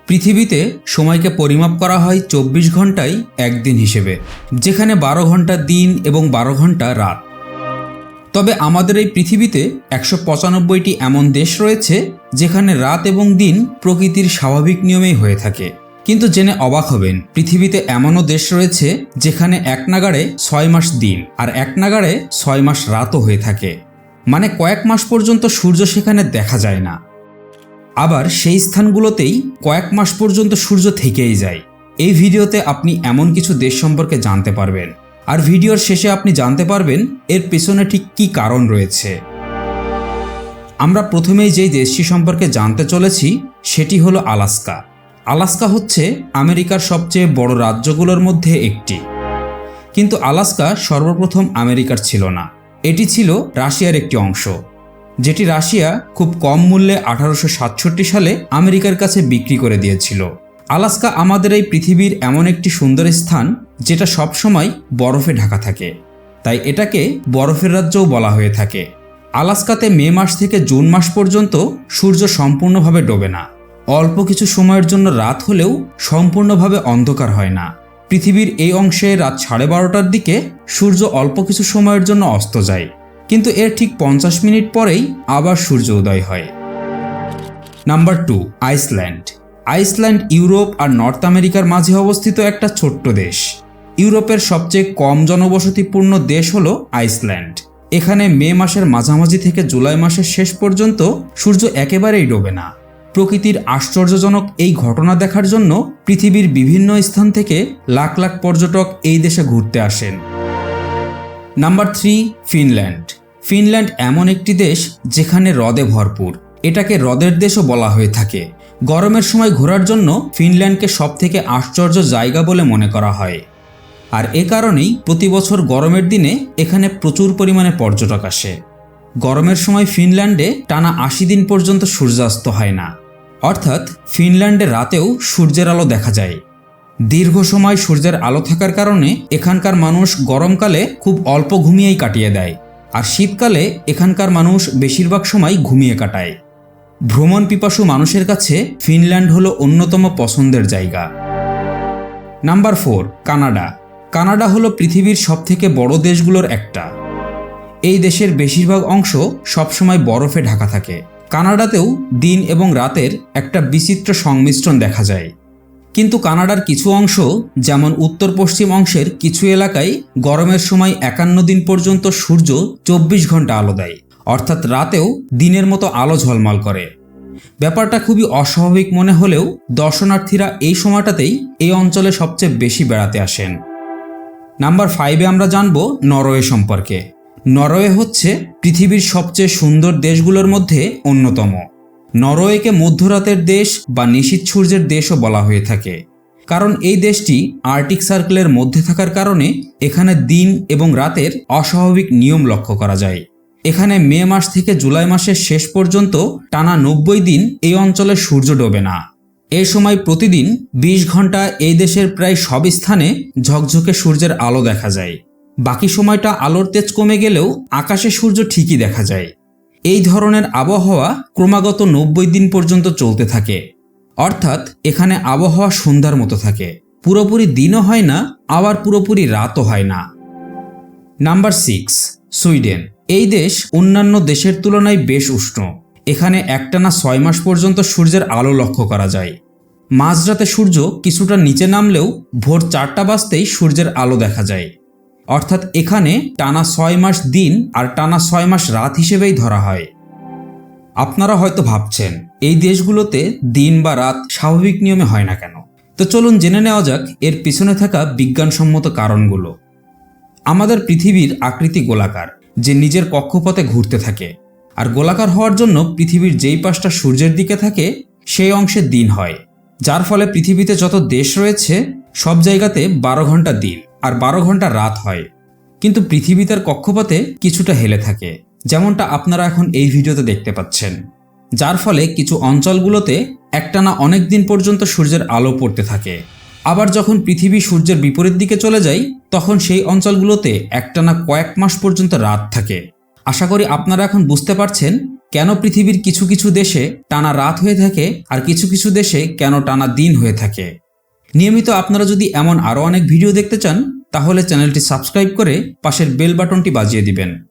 পৃথিবীতে সময়কে পরিমাপ করা হয় ২৪ ঘন্টায় একদিন হিসেবে, যেখানে ১২ ঘন্টা দিন এবং ১২ ঘন্টা রাত। তবে আমাদের এই পৃথিবীতে ১৯৫টি এমন দেশ রয়েছে যেখানে রাত এবং দিন প্রকৃতির স্বাভাবিক নিয়মেই হয়ে থাকে। কিন্তু জেনে অবাক হবেন, পৃথিবীতে এমনও দেশ রয়েছে যেখানে এক নাগাড়ে ৬ মাস দিন আর এক নাগাড়ে ৬ মাস রাতও হয়ে থাকে। মানে কয়েক মাস পর্যন্ত সূর্য সেখানে দেখা যায় না। আবার সেই স্থানগুলোতেই কয়েক মাস পর্যন্ত সূর্য থেকেই যায়। এই ভিডিওতে আপনি এমন কিছু দেশ সম্পর্কে জানতে পারবেন, আর ভিডিওর শেষে আপনি জানতে পারবেন এর পেছনে ঠিক কী কারণ রয়েছে। আমরা প্রথমেই যেই দেশটি সম্পর্কে জানতে চলেছি সেটি হলো আলাস্কা। আলাস্কা হচ্ছে আমেরিকার সবচেয়ে বড় রাজ্যগুলোর মধ্যে একটি। কিন্তু আলাস্কা সর্বপ্রথম আমেরিকার ছিল না, এটি ছিল রাশিয়ার একটি অংশ, যেটি রাশিয়া খুব কম মূল্যে ১৮৬৭ সালে আমেরিকার কাছে বিক্রি করে দিয়েছিল। আলাস্কা আমাদের এই পৃথিবীর এমন একটি সুন্দর স্থান যেটা সবসময় বরফে ঢাকা থাকে, তাই এটাকে বরফের রাজ্যও বলা হয়ে থাকে। আলাস্কাতে মে মাস থেকে জুন মাস পর্যন্ত সূর্য সম্পূর্ণভাবে ডোবে না। অল্প কিছু সময়ের জন্য রাত হলেও সম্পূর্ণভাবে অন্ধকার হয় না। পৃথিবীর এই অংশে রাত 12:30টার দিকে সূর্য অল্প কিছু সময়ের জন্য অস্ত যায়, কিন্তু এর ঠিক 50 মিনিট পরেই আবার সূর্য উদয় হয়। Number 2, Iceland. আইসল্যান্ড ইউরোপ আর নর্থ আমেরিকার মাঝে অবস্থিত একটা ছোট্ট দেশ। ইউরোপের সবচেয়ে কম জনবসতিপূর্ণ দেশ হলো আইসল্যান্ড। এখানে মে মাসের মাঝামাঝি থেকে জুলাই মাসের শেষ পর্যন্ত সূর্য একেবারেই ডোবে না। প্রকৃতির আশ্চর্যজনক এই ঘটনা দেখার জন্য পৃথিবীর বিভিন্ন স্থান থেকে লাখ লাখ পর্যটক এই দেশে ঘুরতে আসেন। Number 3, Finland. ফিনল্যান্ড এমন একটি দেশ যেখানে হ্রদে ভরপুর। এটাকে হ্রদের দেশও বলা হয়ে থাকে। গরমের সময় ঘোরার জন্য ফিনল্যান্ডকে সবথেকে আশ্চর্য জায়গা বলে মনে করা হয়। আর এ কারণেই প্রতি বছর গরমের দিনে এখানে প্রচুর পরিমাণে পর্যটক আসে। গরমের সময় ফিনল্যান্ডে টানা ৮০ দিন পর্যন্ত সূর্যাস্ত হয় না, অর্থাৎ ফিনল্যান্ডে রাতেও সূর্যের আলো দেখা যায়। দীর্ঘ সময় সূর্যের আলো থাকার কারণে এখানকার মানুষ গরমকালে খুব অল্প ঘুমিয়েই কাটিয়ে দেয়, আর শীতকালে এখানকার মানুষ বেশিরভাগ সময় ঘুমিয়ে কাটায়। ভ্রমণ পিপাসু মানুষের কাছে ফিনল্যান্ড হলো অন্যতম পছন্দের জায়গা। Number 4, Canada. কানাডা হলো পৃথিবীর সবথেকে বড় দেশগুলোর একটা। এই দেশের বেশিরভাগ অংশ সবসময় বরফে ঢাকা থাকে। কানাডাতেও দিন এবং রাতের একটা বিচিত্র সংমিশ্রণ দেখা যায়। কিন্তু কানাডার কিছু অংশ, যেমন উত্তর পশ্চিম অংশের কিছু এলাকায় গরমের সময় ৫১ দিন পর্যন্ত সূর্য ২৪ ঘন্টা আলো দেয়, অর্থাৎ রাতেও দিনের মতো আলো ঝলমল করে। ব্যাপারটা খুবই অস্বাভাবিক মনে হলেও দর্শনার্থীরা এই সময়টাতেই এই অঞ্চলে সবচেয়ে বেশি বেড়াতে আসেন। নাম্বার 5-এ আমরা জানব নরওয়ে সম্পর্কে। নরওয়ে হচ্ছে পৃথিবীর সবচেয়ে সুন্দর দেশগুলোর মধ্যে অন্যতম। নরওয়েকে মধ্যরাতের দেশ বা নিশীথ সূর্যের দেশও বলা হয়ে থাকে, কারণ এই দেশটি আর্কটিক সার্কেলের মধ্যে থাকার কারণে এখানে দিন এবং রাতের অস্বাভাবিক নিয়ম লক্ষ্য করা যায়। এখানে মে মাস থেকে জুলাই মাসের শেষ পর্যন্ত টানা ৯০ দিন এই অঞ্চলে সূর্য ডোবে না। এই সময় প্রতিদিন ২০ ঘন্টা এই দেশের প্রায় সব স্থানে ঝকঝকে সূর্যের আলো দেখা যায়। বাকি সময়টা আলোর তেজ কমে গেলেও আকাশে সূর্য ঠিকই দেখা যায়। এই ধরনের আবহাওয়া ক্রমাগত ৯০ দিন পর্যন্ত চলতে থাকে, অর্থাৎ এখানে আবহাওয়া সন্ধ্যার মতো থাকে। পুরোপুরি দিনও হয় না, আবার পুরোপুরি রাতও হয় না। Number 6, Sweden. এই দেশ অন্যান্য দেশের তুলনায় বেশ উষ্ণ। এখানে একটানা ৬ মাস পর্যন্ত সূর্যের আলো লক্ষ্য করা যায়। মাঝরাতে সূর্য কিছুটা নিচে নামলেও ভোর ৪টা বাজতেই সূর্যের আলো দেখা যায়, অর্থাৎ এখানে টানা ৬ মাস দিন আর টানা ৬ মাস রাত হিসেবেই ধরা হয়। আপনারা হয়তো ভাবছেন এই দেশগুলোতে দিন বা রাত স্বাভাবিক নিয়মে হয় না কেন? তো চলুন জেনে নেওয়া যাক এর পিছনে থাকা বিজ্ঞানসম্মত কারণগুলো। আমাদের পৃথিবীর আকৃতি গোলাকার, যে নিজের কক্ষপথে ঘুরতে থাকে। আর গোলাকার হওয়ার জন্য পৃথিবীর যেই পাশটা সূর্যের দিকে থাকে সেই অংশে দিন হয়, যার ফলে পৃথিবীতে যত দেশ রয়েছে সব জায়গাতে ১২ ঘন্টা দিন আর ১২ ঘন্টা রাত হয়। কিন্তু পৃথিবী তার কক্ষপথে কিছুটা হেলে থাকে, যেমনটা আপনারা এখন এই ভিডিওতে দেখতে পাচ্ছেন, যার ফলে কিছু অঞ্চলগুলোতে একটানা অনেক দিন পর্যন্ত সূর্যের আলো পড়তে থাকে। আবার যখন পৃথিবী সূর্যের বিপরীত দিকে চলে যায় তখন সেই অঞ্চলগুলোতে একটানা কয়েক মাস পর্যন্ত রাত থাকে। আশা করি আপনারা এখন বুঝতে পারছেন কেন পৃথিবীর কিছু কিছু দেশে টানা রাত হয়ে থাকে আর কিছু কিছু দেশে কেন টানা দিন হয়ে থাকে। নিয়মিত আপনারা যদি এমন আরও অনেক ভিডিও দেখতে চান তাহলে চ্যানেলটি সাবস্ক্রাইব করে পাশের বেল বাটনটি বাজিয়ে দিবেন।